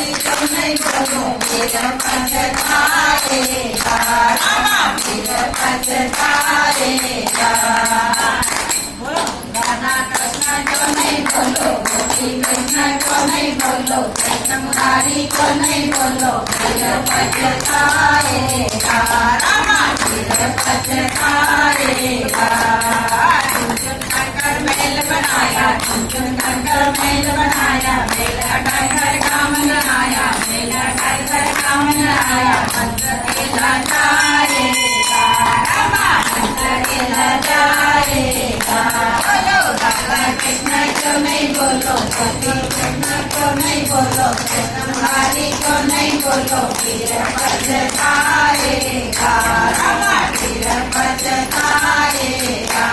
तो नहीं बोलो फिर पछताएगा, रामा फिर पछताएगा। राधा कृष्ण को नहीं बोलो, गोपी कृष्ण को नहीं बोलो, कृष्ण मुरारी को नहीं बोलो फिर पछताएगा, रामा फिर पछताएगा। मेल बनाया चुन कर मेल बनाया, मेल हटाकर काम बनाया, मेल हटाकर काम बनाया। हंस खेला जाएगा, रामा हंस खेला जाएगा। बोलो राधा कृष्ण को नहीं बोलो, गोपी कृष्ण को नहीं बोलो, कृष्ण मुरारी को नहीं बोलो फिर पछताएगा, रामा फिर पछताएगा।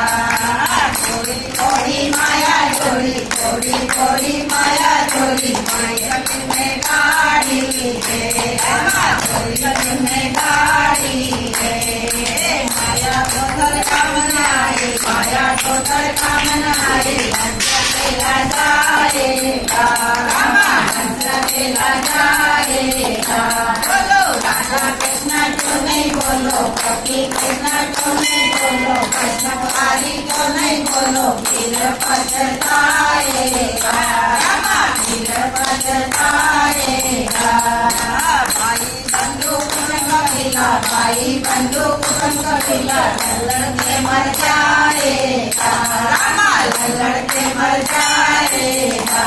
थोड़ी माया थोड़ी थोड़ी थोड़ी माया थोड़ी, माया में गाड़ी है, थोड़ी में गाड़ी है। माया को घर काम न आए, माया को घर काम न आए। हंस खेला जाएगा, रामा हंस खेला जाएगा। बोलो राधा कृष्ण को नहीं बोलो, गोपी कृष्ण को नहीं बोलो, कृष्ण मुरारी को नहीं बोलो फिर पछताएगा, रामा फिर पछताएगा। भाई बंदूक में कबीला, भाई बंदूक में कबीला, लड़के मर जाएगा, रामा लड़के मर जाएगा।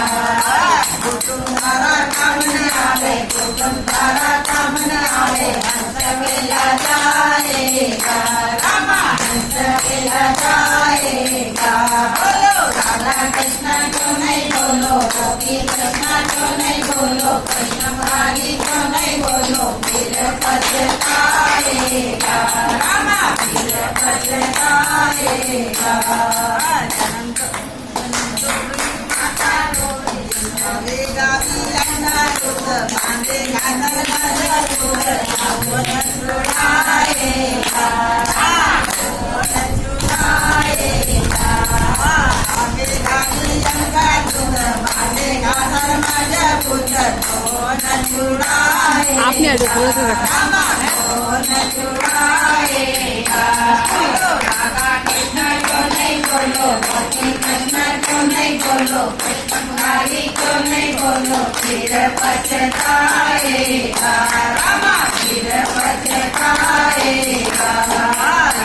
तुम्हारा काम न आवे, तुम्हारा काम न आवे। हंस खेला जाएगा, रामा हंस खेला जाएगा। बोलो राधा कृष्ण को नहीं बोलो, गोपी कृष्ण को नहीं बोलो, कृष्ण मुरारी को नहीं बोलो फिर पछताएगा, रामा फिर पछताएगा। बांधेगा बिलंगा दूध, बांधेगा नरगा दूध, वो न छुड़ाएगा, वो न छुड़ाएगा। बांधेगा बिलंगा दूध, बांधेगा नरगा दूध, वो न छुड़ाएगा, आपने रामा वो न छुड़ाएगा। बोलो राधा कृष्ण को नहीं बोलो, गोपी कृष्ण को नहीं बोलो, कृष्ण मुरारी को नहीं बोलो फिर पछताएगा, रामा फिर पछताएगा।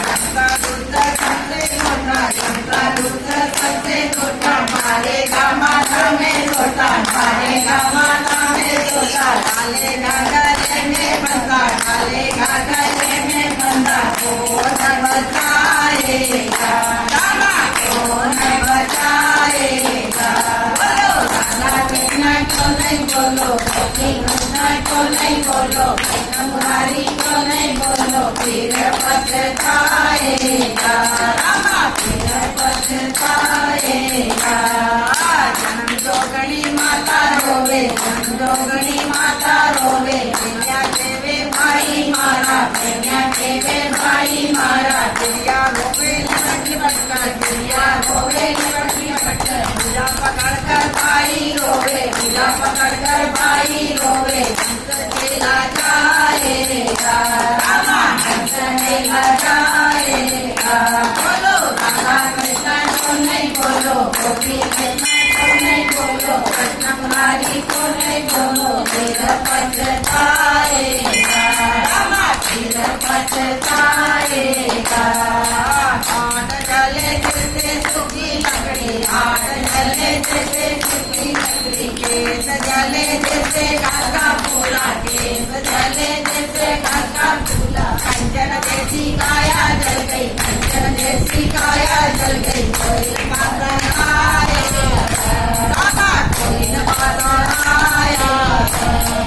गंगा दूध सबसे छोटा, गंगा दूध सबसे छोटा, मारेगा माता में छोटा, मारेगा माता में छोटा। डालेगा गले में बंदा, डालेगा गले में बंदा, कौन बचाएगा, रामा कौन बचाएगा। बोलो राधा कृष्ण को नहीं बोलो, गोपी कृष्ण को नहीं बोलो, कृष्ण मुरारी को नहीं बोलो फिर पछताएगा, रामा फिर पछताएगा। जन्म जोगणी माता रोवे, जन्म जोगणी माता रोवे, प्रेमिया देवे भाई मारा, प्रेमिया देवे भाई मारा। चिड़िया रोवे लिपट कर, चिड़िया रोवे लिपट कर, हीरा पकड़ कर भाई रोवे, हीरा पकड़ कर भाई रोवे। हंस खेला जाएगा, रामा हंस खेला जाएगा। बोलो राधा कृष्ण को नहीं बोलो, गोपी कृष्ण को नहीं बोलो, कृष्ण मुरारी को नहीं बोलो फिर पछताएगा, रामा फिर पछताएगा। आठ जले जैसे सूखी लकड़ी, आठ जले जैसे सूखी लकड़ी, केस जले जैसे काका फूला, केस जले जैसे काका फूला। कंचन जैसी काया जल गई, कंचन जैसी काया जल गई। कोई माता आएगा, रामा कोई माता आया।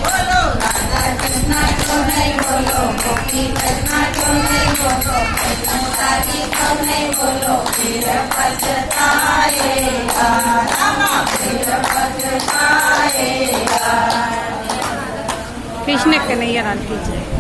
बोलो राधा कृष्ण को नहीं बोलो, गोपी कृष्ण को नहीं बोलो, कृष्ण मुरारी को नहीं बोलो फिर पछताएगा, रामा फिर पछताएगा। कृष्ण कन्हैया लाल की जय।